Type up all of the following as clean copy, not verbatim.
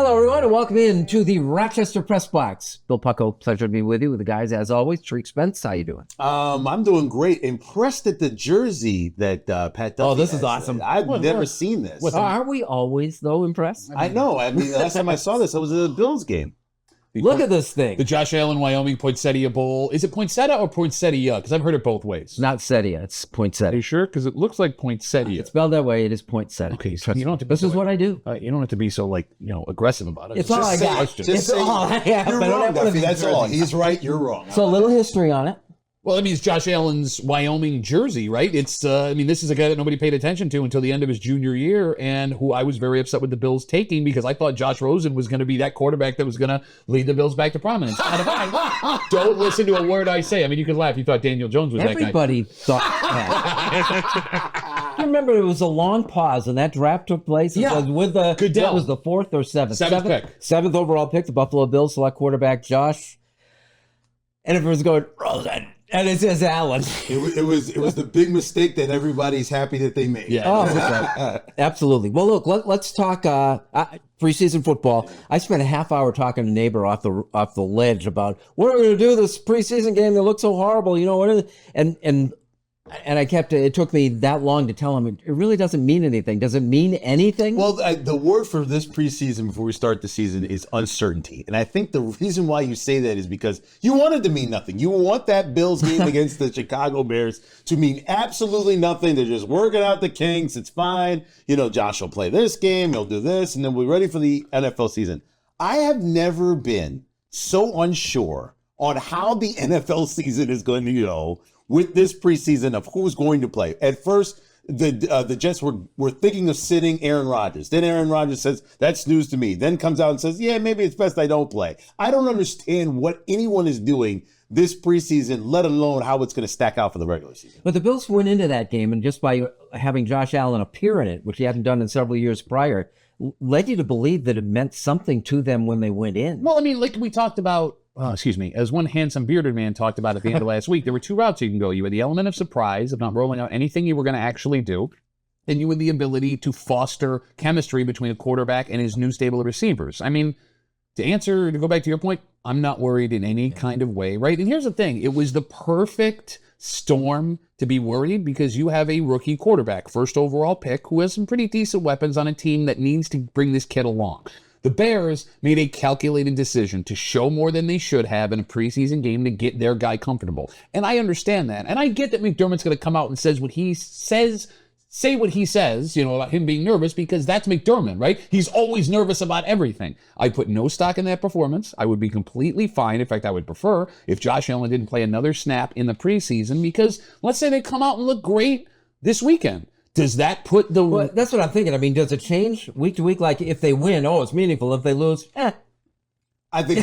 Hello, everyone, and welcome in to the Rochester Press Box. Bill Pucko, pleasure to be with you. With the guys, as always, Tariq, Spence. How you doing? I'm doing great. Impressed at the jersey that Pat Duffy this has. is awesome. I've never seen this. Aren't we always, though, impressed? I know. I mean, the last time I saw this, I was at a Bills game. Look at this thing. The Josh Allen Wyoming Poinsettia Bowl. Is it poinsettia or poinsettia? Because I've heard it both ways. It's not Setia, it's Are poinsettia. you sure? Because it looks like poinsettia. It's spelled that way, it is poinsettia. Okay, so you don't have to be This is what I do. You don't have to be so aggressive about it. It's all I got. question. Just It's say all I have. you're I don't wrong, have one of Duffy. these That's all. jerseys. He's right. You're wrong. So a little history on it. Well, I mean, it's Josh Allen's Wyoming jersey, right? It's, this is a guy that nobody paid attention to until the end of his junior year, and who I was very upset with the Bills taking because I thought Josh Rosen was going to be that quarterback that was going to lead the Bills back to prominence. Don't listen to a word I say. I mean, you could laugh. You thought Daniel Jones was Everybody thought that. You remember it was a long pause, and that draft took place. It was with the Goodell. What was the fourth or seventh? Seventh pick. Seventh overall pick. The Buffalo Bills select quarterback Josh, and everyone's going Rosen, and it says Allen. It was the big mistake that everybody's happy that they made. Yeah. Oh, okay. Absolutely. Well, look, let's talk preseason football. I spent a half hour talking to a neighbor off the ledge about what are we going to do this preseason game that looks so horrible. You know what? And I kept it took me that long to tell him it really doesn't mean anything. Does it mean anything? Well, the word for this preseason before we start the season is uncertainty. And I think the reason why you say that is because you want it to mean nothing. You want that Bills game against the Chicago Bears to mean absolutely nothing. They're just working out the kinks. It's fine. Josh will play this game. He'll do this. And then we're ready for the NFL season. I have never been so unsure on how the NFL season is going to go with this preseason of who's going to play. At first, the Jets were thinking of sitting Aaron Rodgers. Then Aaron Rodgers says, that's news to me. Then comes out and says, yeah, maybe it's best I don't play. I don't understand what anyone is doing this preseason, let alone how it's going to stack out for the regular season. But the Bills went into that game, and just by having Josh Allen appear in it, which he hadn't done in several years prior, led you to believe that it meant something to them when they went in. Well, I mean, like we talked about, as one handsome bearded man talked about at the end of last week, there were two routes you can go. You had the element of surprise, of not rolling out anything you were going to actually do, and you had the ability to foster chemistry between a quarterback and his new stable of receivers. I mean, to go back to your point, I'm not worried in any kind of way, right? And here's the thing. It was the perfect storm to be worried because you have a rookie quarterback, first overall pick, who has some pretty decent weapons on a team that needs to bring this kid along. The Bears made a calculated decision to show more than they should have in a preseason game to get their guy comfortable. And I understand that. And I get that McDermott's going to come out and say what he says, about him being nervous, because that's McDermott, right? He's always nervous about everything. I put no stock in that performance. I would be completely fine. In fact, I would prefer if Josh Allen didn't play another snap in the preseason, because let's say they come out and look great this weekend. Does that put the... Well, that's what I'm thinking. I mean, does it change week to week? Like, if they win, it's meaningful. If they lose, I think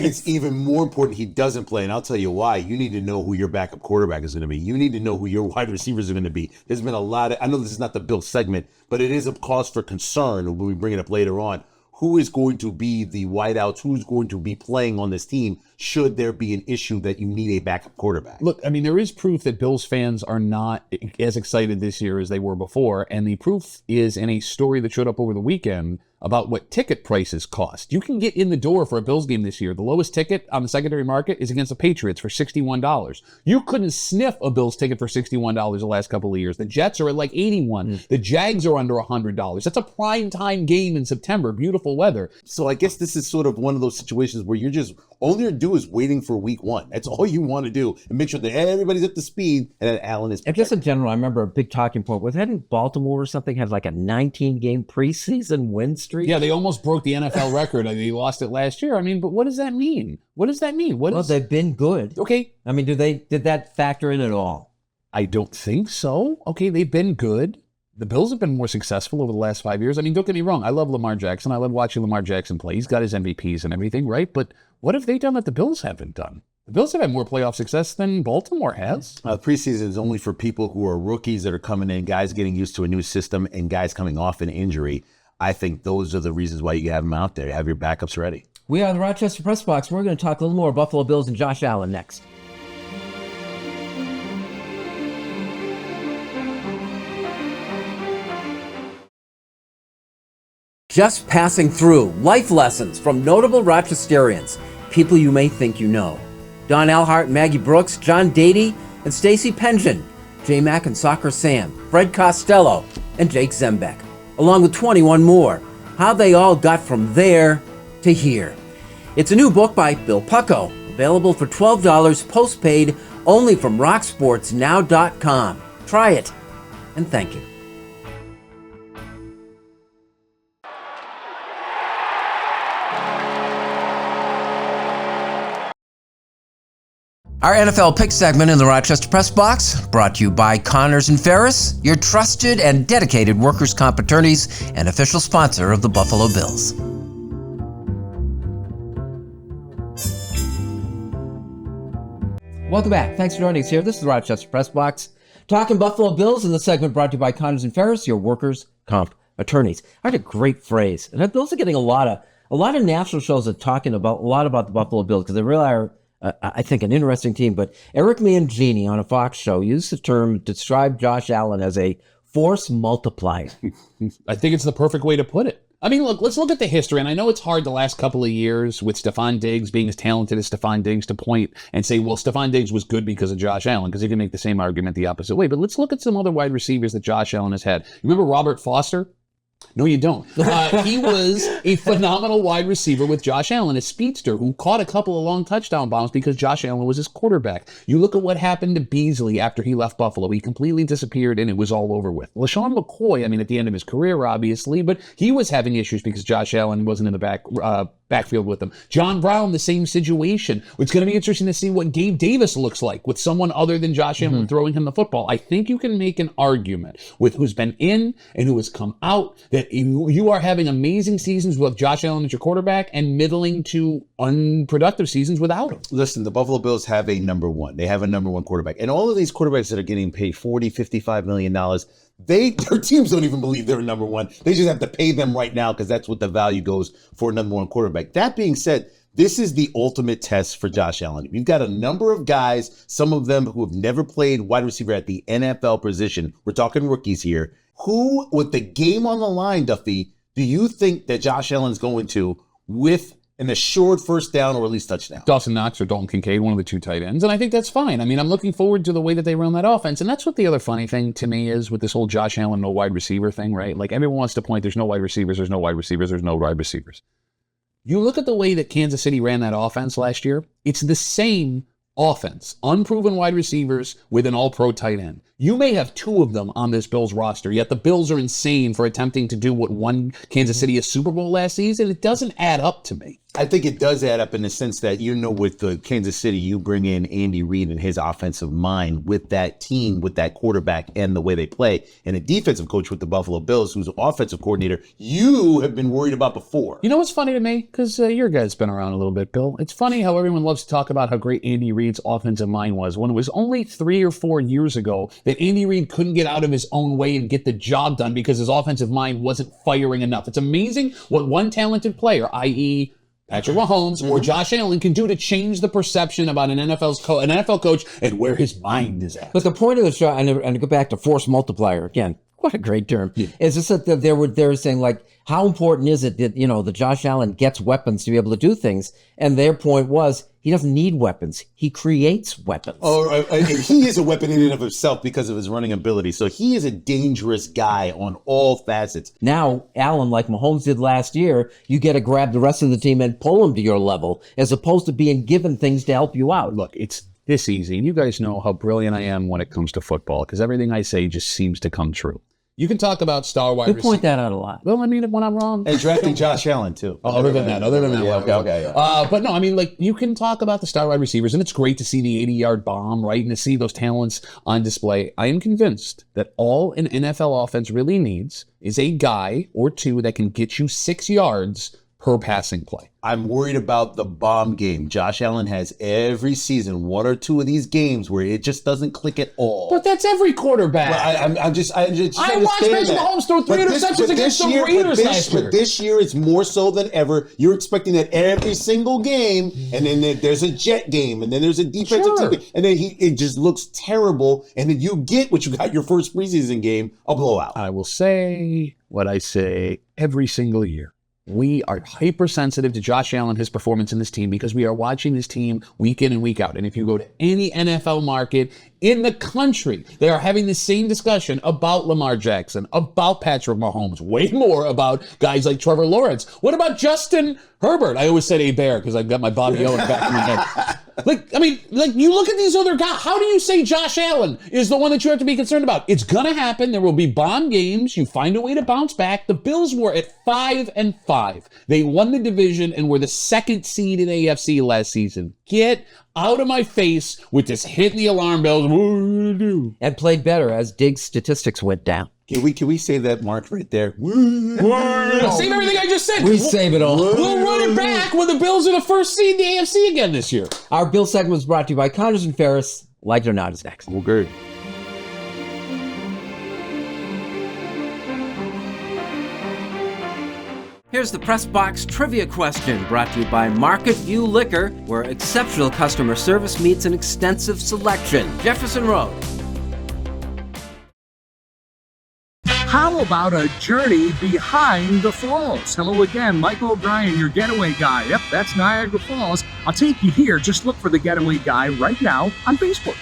it's even more important he doesn't play, and I'll tell you why. You need to know who your backup quarterback is going to be. You need to know who your wide receivers are going to be. There's been a lot of... I know this is not the Bill segment, but it is a cause for concern when we bring it up later on. Who is going to be the wideouts? Who's going to be playing on this team should there be an issue that you need a backup quarterback? Look, I mean, there is proof that Bills fans are not as excited this year as they were before, and the proof is in a story that showed up over the weekend about what ticket prices cost. You can get in the door for a Bills game this year. The lowest ticket on the secondary market is against the Patriots for $61. You couldn't sniff a Bills ticket for $61 the last couple of years. The Jets are at like $81. The Jags are under $100. That's a prime time game in September. Beautiful weather. So I guess this is sort of one of those situations where you're just, all you're do is waiting for week one. That's all you want to do, and make sure that everybody's up to speed and that Allen is protected. And just in general, I remember a big talking point was, hadn't Baltimore or something had like a 19-game preseason win streak? Yeah, they almost broke the NFL record. They lost it last year. I mean, but what does that mean? What does that mean? Well, they've been good. Okay. I mean, did that factor in at all? I don't think so. Okay, they've been good. The Bills have been more successful over the last 5 years. I mean, don't get me wrong. I love Lamar Jackson. I love watching Lamar Jackson play. He's got his MVPs and everything, right? But what have they done that the Bills haven't done? The Bills have had more playoff success than Baltimore has. Preseason is only for people who are rookies that are coming in, guys getting used to a new system, and guys coming off an injury. I think those are the reasons why you have them out there. You have your backups ready. We are the Rochester Press Box. We're going to talk a little more Buffalo Bills and Josh Allen next. Just Passing Through, life lessons from notable Rochesterians, people you may think you know. Don Elhart, Maggie Brooks, John Dady, and Stacy Pension, J Mac and Soccer Sam, Fred Costello, and Jake Zembeck, along with 21 more. How they all got from there to here. It's a new book by Bill Pucko, available for $12 postpaid only from rocksportsnow.com. Try it, and thank you. Our NFL pick segment in the Rochester Press Box, brought to you by Connors and Ferris, your trusted and dedicated workers' comp attorneys and official sponsor of the Buffalo Bills. Welcome back. Thanks for joining us here. This is the Rochester Press Box, talking Buffalo Bills in the segment brought to you by Connors and Ferris, your workers' comp attorneys. I had a great phrase, and the Bills are getting a lot of national shows are talking about a lot about the Buffalo Bills because they really are. I think an interesting team, but Eric Mangini on a Fox show used the term to describe Josh Allen as a force multiplier. I think it's the perfect way to put it. I mean, look, let's look at the history, and I know it's hard the last couple of years with Stephon Diggs being as talented as Stephon Diggs to point and say, well, Stephon Diggs was good because of Josh Allen, because you can make the same argument the opposite way. But let's look at some other wide receivers that Josh Allen has had. Remember Robert Foster? No, you don't. He was a phenomenal wide receiver with Josh Allen, a speedster who caught a couple of long touchdown bombs because Josh Allen was his quarterback. You look at what happened to Beasley after he left Buffalo. He completely disappeared and it was all over with. LaShawn McCoy, I mean, at the end of his career, obviously, but he was having issues because Josh Allen wasn't in the backfield with him. John Brown, the same situation. It's going to be interesting to see what Gabe Davis looks like with someone other than Josh Allen throwing him the football. I think you can make an argument with who's been in and who has come out that you are having amazing seasons with Josh Allen as your quarterback and middling to unproductive seasons without him. Listen, the Buffalo Bills have a number one. They have a number one quarterback. And all of these quarterbacks that are getting paid $40, $55 million, their teams don't even believe they're number one. They just have to pay them right now because that's what the value goes for a number one quarterback. That being said, this is the ultimate test for Josh Allen. You've got a number of guys, some of them who have never played wide receiver at the NFL position. We're talking rookies here. Who, with the game on the line, Duffy, do you think that Josh Allen's going to with an assured first down or at least touchdown? Dawson Knox or Dalton Kincaid, one of the two tight ends. And I think that's fine. I mean, I'm looking forward to the way that they run that offense. And that's what the other funny thing to me is with this whole Josh Allen no wide receiver thing, right? Like everyone wants to point, there's no wide receivers, there's no wide receivers, there's no wide receivers. You look at the way that Kansas City ran that offense last year, it's the same offense. Unproven wide receivers with an all-pro tight end. You may have two of them on this Bills roster, yet the Bills are insane for attempting to do what won Kansas City a Super Bowl last season. It doesn't add up to me. I think it does add up in the sense that, with the Kansas City, you bring in Andy Reid and his offensive mind with that team, with that quarterback and the way they play, and a defensive coach with the Buffalo Bills, who's an offensive coordinator you have been worried about before. You know what's funny to me? Because your guy's been around a little bit, Bill. It's funny how everyone loves to talk about how great Andy Reid's offensive mind was when it was only 3 or 4 years ago that Andy Reid couldn't get out of his own way and get the job done because his offensive mind wasn't firing enough. It's amazing what one talented player, i.e., Patrick Mahomes or Josh Allen, can do to change the perception about an NFL coach and where his mind is at. But the point of the show, and to go back to force multiplier again, what a great term, is just that they were saying, like, how important is it that, that Josh Allen gets weapons to be able to do things? And their point was, he doesn't need weapons. He creates weapons. Oh, he is a weapon in and of himself because of his running ability. So he is a dangerous guy on all facets. Now, Allen, like Mahomes did last year, you get to grab the rest of the team and pull them to your level, as opposed to being given things to help you out. Look, it's this easy. And you guys know how brilliant I am when it comes to football, because everything I say just seems to come true. You can talk about star wide receivers. We point that out a lot. Well, I mean, when I'm wrong. And drafting Josh Allen, too. Oh, other than that. Okay. Yeah. But no, I mean, like, you can talk about the star wide receivers, and it's great to see the 80-yard bomb, right, and to see those talents on display. I am convinced that all an NFL offense really needs is a guy or two that can get you 6 yards per passing play. I'm worried about the bomb game. Josh Allen has every season 1 or 2 of these games where it just doesn't click at all. But that's every quarterback. Well, I just I watched Patrick Mahomes throw 3 interceptions against the Raiders last year. But this year, it's more so than ever. You're expecting that every single game, and then there's a jet game, and then there's a defensive team, and then it just looks terrible, and then you get what you got your first preseason game, a blowout. I will say what I say every single year. we are hypersensitive to Josh Allen, his performance in this team, because we are watching this team week in and week out. And if you go to any NFL market in the country, they are having the same discussion about Lamar Jackson, about Patrick Mahomes, way more about guys like Trevor Lawrence. What about Justin Herbert? I always said a bear because I've got my Bobby Owen back in my head. You look at these other guys. How do you say Josh Allen is the one that you have to be concerned about? It's going to happen. There will be bomb games. You find a way to bounce back. The Bills were at 5-5. They won the division and were the second seed in AFC last season. Get out of my face with this hitting the alarm bells. What are you going to do? And played better as Diggs' statistics went down. Can we say that mark right there? Save everything I just said. We save it all. We'll run it back when the Bills are the first seed in the AFC again this year. Our Bill segment was brought to you by Connors and Ferris. Like it or not is next. Okay. Here's the Press Box Trivia question, brought to you by Market View Liquor, where exceptional customer service meets an extensive selection. Jefferson Road. How about a journey behind the falls? Hello again, Michael O'Brien, your getaway guy. Yep, that's Niagara Falls. I'll take you here. Just look for the getaway guy right now on Facebook.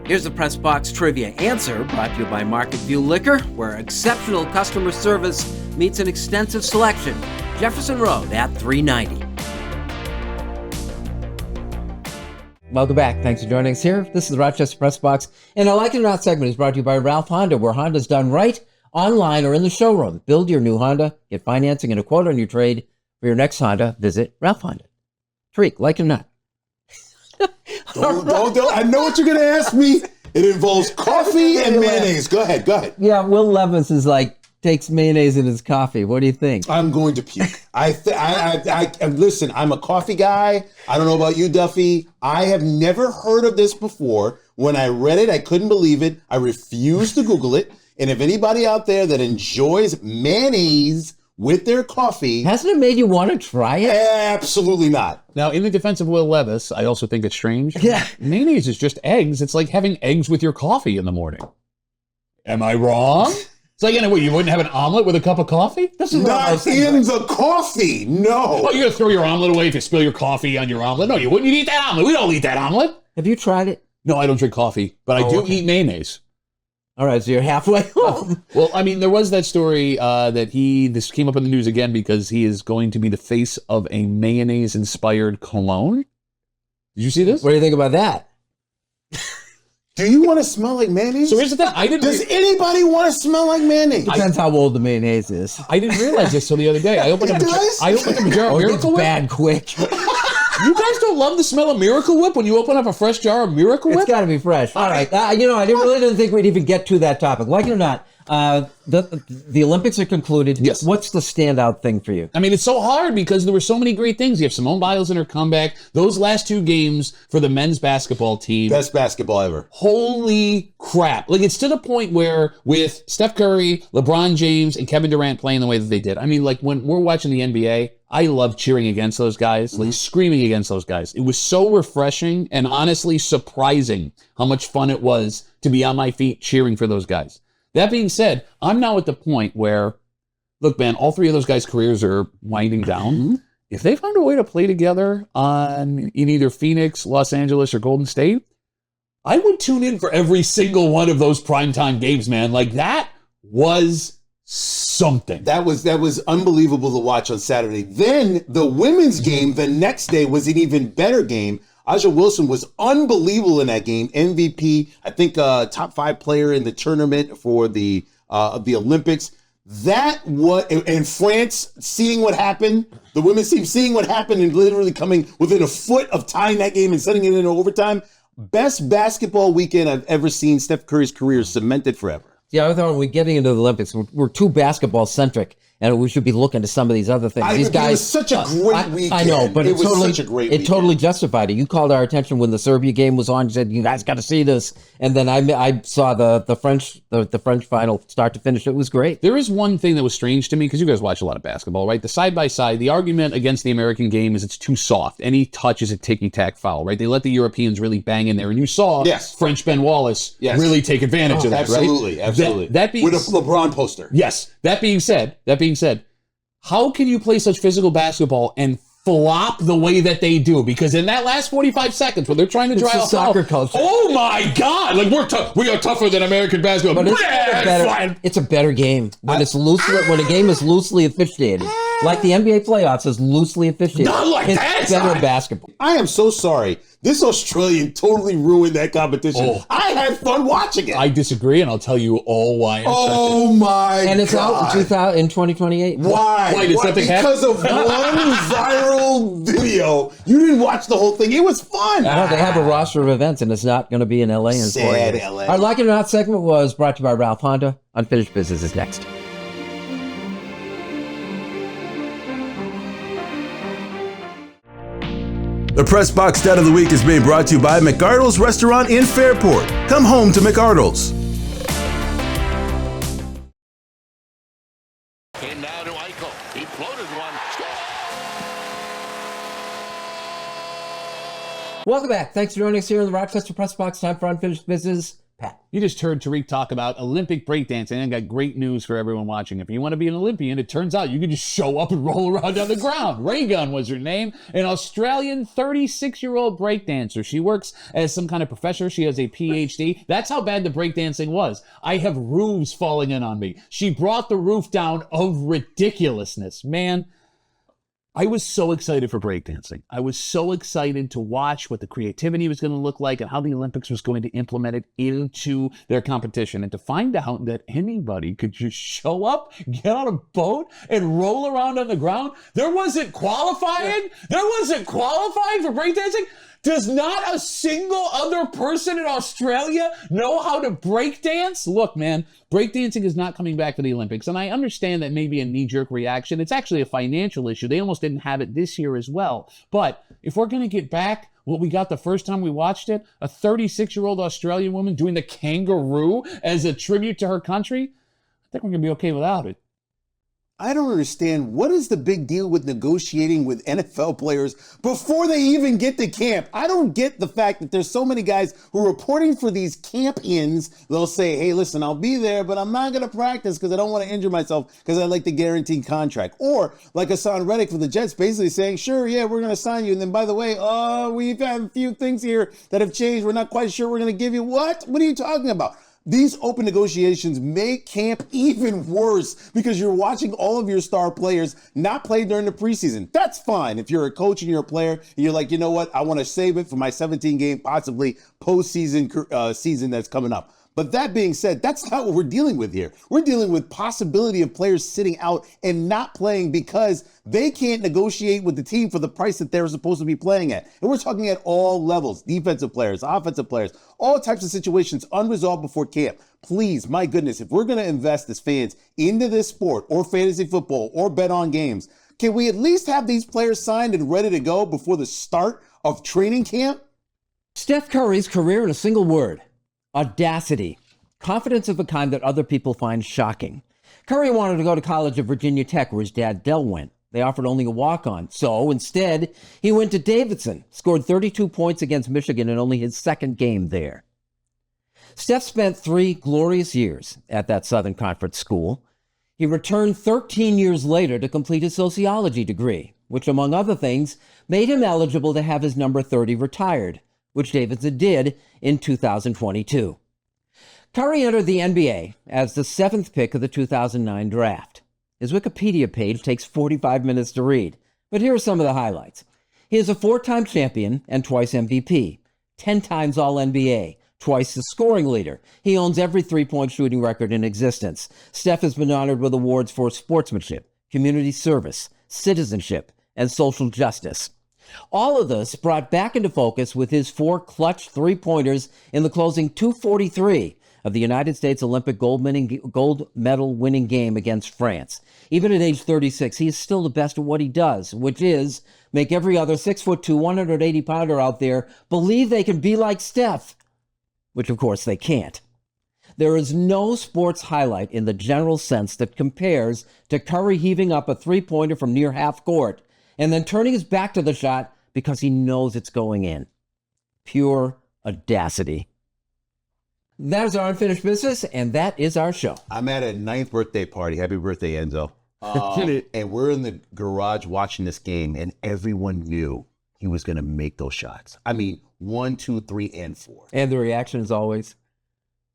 Here's the Press Box Trivia answer, brought to you by Market View Liquor, where exceptional customer service meets an extensive selection. Jefferson Road at 390. Welcome back. Thanks for joining us here. This is the Rochester Press Box, and our Like It or Not segment is brought to you by Ralph Honda, where Honda's done right, online or in the showroom. Build your new Honda, get financing and a quote on your trade for your next Honda. Visit Ralph Honda. Tariq, like it or not? Don't. I know what you're going to ask me. It involves coffee and mayonnaise. Go ahead. Yeah, Will Levis is takes mayonnaise in his coffee. What do you think? I'm going to puke. Listen, I'm a coffee guy. I don't know about you, Duffy. I have never heard of this before. When I read it, I couldn't believe it. I refused to Google it. And if anybody out there that enjoys mayonnaise with their coffee... Hasn't it made you want to try it? Absolutely not. Now, in the defense of Will Levis, I also think it's strange. Yeah. Mayonnaise is just eggs. It's like having eggs with your coffee in the morning. Am I wrong? It's like, what, you wouldn't have an omelet with a cup of coffee? Not in the coffee, no. Oh, you're going to throw your omelet away if you spill your coffee on your omelet? No, you wouldn't. You'd eat that omelet. We don't eat that omelet. Have you tried it? No, I don't drink coffee, but I do eat mayonnaise. All right, so you're halfway home. Well, I mean, there was that story that this came up in the news again because he is going to be the face of a mayonnaise-inspired cologne. Did you see this? What do you think about that? Do you want to smell like mayonnaise? So here's the thing. Does anybody want to smell like mayonnaise? Depends how old the mayonnaise is. I didn't realize this till the other day. I opened up a jar of Miracle Whip. Bad quick. You guys don't love the smell of Miracle Whip when you open up a fresh jar of Miracle Whip? It's got to be fresh. All right. I didn't think we'd even get to that topic. Like it or not, the Olympics are concluded. Yes. What's the standout thing for you? I mean, it's so hard because there were so many great things. You have Simone Biles in her comeback. Those last two games for the men's basketball team. Best basketball ever. Holy crap. Like, it's to the point where with Steph Curry, LeBron James, and Kevin Durant playing the way that they did. I mean, like, when we're watching the NBA, I love cheering against those guys, like screaming against those guys. It was so refreshing and honestly surprising how much fun it was to be on my feet cheering for those guys. That being said, I'm now at the point where, look, man, all three of those guys' careers are winding down. If they found a way to play together in either Phoenix, Los Angeles, or Golden State, I would tune in for every single one of those primetime games, man. Like, that was something. That was unbelievable to watch on Saturday. Then the women's game the next day was an even better game. Aja Wilson was unbelievable in that game. MVP, I think top 5 player in the tournament for the Olympics. And France seeing what happened, the women's team seeing what happened and literally coming within a foot of tying that game and sending it into overtime. Best basketball weekend I've ever seen. Steph Curry's career is cemented forever. Yeah, I thought when we getting into the Olympics, we're too basketball centric and we should be looking to some of these other things. These guys, it was such a great weekend. I know, but it it was totally, such a great it weekend. totally justified it. You called our attention when the Serbia game was on. You said, you guys got to see this. And then I saw the French final start to finish. It was great. There is one thing that was strange to me, because you guys watch a lot of basketball, right? The side-by-side, the argument against the American game is it's too soft. Any touch is a ticky-tack foul, right? They let the Europeans really bang in there. And you saw French Ben Wallace really take advantage of that, absolutely, right? Absolutely. That being, with a LeBron poster. Yes. That being said, how can you play such physical basketball and flop the way that they do? Because in that last 45 seconds when they're trying to drive a soccer foul, culture. oh my God, like we are tougher than American basketball. But it's a better game when when a game is loosely officiated. Like the NBA playoffs is loosely officiated. Not like it's that, better basketball. I am so sorry. This Australian totally ruined that competition. I had fun watching it. I disagree, and I'll tell you all why. Oh my God. And it's out in 2028. Why? Why did something happen? Because of one viral video. You didn't watch the whole thing. It was fun. No, they have a roster of events, and it's not going to be in LA in 4 Sad years. LA. Our Like It or Not segment was brought to you by Ralph Honda. Unfinished Business is next. The Press Box Stat of the Week is being brought to you by McArdle's Restaurant in Fairport. Come home to McArdle's. Came now to Eichel. He floated one. Welcome back. Thanks for joining us here in the Rochester Press Box. Time for Unfinished Business. Pat. You just heard Tariq talk about Olympic breakdancing, and I got great news for everyone watching. If you want to be an Olympian, it turns out you can just show up and roll around on the ground. Raygun was her name, an Australian 36-year-old breakdancer. She works as some kind of professor. She has a PhD. That's how bad the breakdancing was. I have roofs falling in on me. She brought the roof down of ridiculousness. Man, I was so excited for breakdancing. I was so excited to watch what the creativity was going to look like and how the Olympics was going to implement it into their competition. And to find out that anybody could just show up, get on a boat, and roll around on the ground. There wasn't qualifying. For breakdancing. Does not a single other person in Australia know how to breakdance? Look, man, breakdancing is not coming back to the Olympics, and I understand that may be a knee-jerk reaction. It's actually a financial issue. They almost didn't have it this year as well. But if we're going to get back what we got the first time we watched it, a 36-year-old Australian woman doing the kangaroo as a tribute to her country, I think we're going to be okay without it. I don't understand. What is the big deal with negotiating with NFL players before they even get to camp? I don't get the fact that there's so many guys who are reporting for these camp-ins. They'll say, hey, listen, I'll be there, but I'm not going to practice because I don't want to injure myself because I like the guaranteed contract. Or like Hassan Reddick for the Jets basically saying, sure, yeah, we're going to sign you. And then, by the way, we've had a few things here that have changed. We're not quite sure we're going to give you. What? What are you talking about? These open negotiations make camp even worse because you're watching all of your star players not play during the preseason. That's fine. If you're a coach and you're a player, and you're like, you know what? I want to save it for my 17-game, possibly postseason season that's coming up. But that being said, that's not what we're dealing with here. We're dealing with possibility of players sitting out and not playing because they can't negotiate with the team for the price that they're supposed to be playing at. And we're talking at all levels, defensive players, offensive players, all types of situations unresolved before camp. Please, my goodness, if we're going to invest as fans into this sport or fantasy football or bet on games, can we at least have these players signed and ready to go before the start of training camp? Steph Curry's career in a single word: audacity. Confidence of a kind that other people find shocking. Curry wanted to go to college at Virginia Tech, where his dad Dell went. They offered only a walk-on. So instead, he went to Davidson, scored 32 points against Michigan in only his second game there. Steph spent 3 glorious years at that Southern Conference school. He returned 13 years later to complete his sociology degree, which, among other things, made him eligible to have his number 30 retired, which Davidson did in 2022. Curry entered the NBA as the 7th pick of the 2009 draft. His Wikipedia page takes 45 minutes to read, but here are some of the highlights. He is a 4-time champion and twice MVP, 10 times All-NBA, twice the scoring leader. He owns every three-point shooting record in existence. Steph has been honored with awards for sportsmanship, community service, citizenship, and social justice. All of this brought back into focus with his 4 clutch three-pointers in the closing 2:43 of the United States Olympic gold medal winning game against France. Even at age 36, he is still the best at what he does, which is make every other 6'2", 180-pounder out there believe they can be like Steph, which of course they can't. There is no sports highlight in the general sense that compares to Curry heaving up a three-pointer from near half court and then turning his back to the shot because he knows it's going in. Pure audacity. That is our unfinished business, and that is our show. I'm at a 9th birthday party. Happy birthday, Enzo. And we're in the garage watching this game, and everyone knew he was going to make those shots. I mean, 1, 2, 3, and 4. And the reaction is always,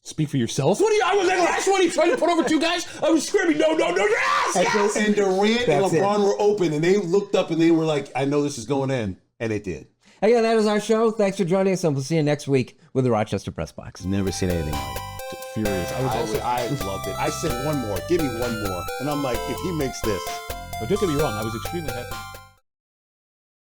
Speak for yourself. What are you? I was in the last one. He tried to put over 2 guys. I was screaming, no, yes! And Durant and That's LeBron were open, and they looked up and they were like, I know this is going in. And it did. again, that is our show. Thanks for joining us, and we'll see you next week with the Rochester Press Box. Never seen anything like it. Furious. I loved it. I said one more. Give me one more. And I'm like, if he makes this. But don't get me wrong. I was extremely happy.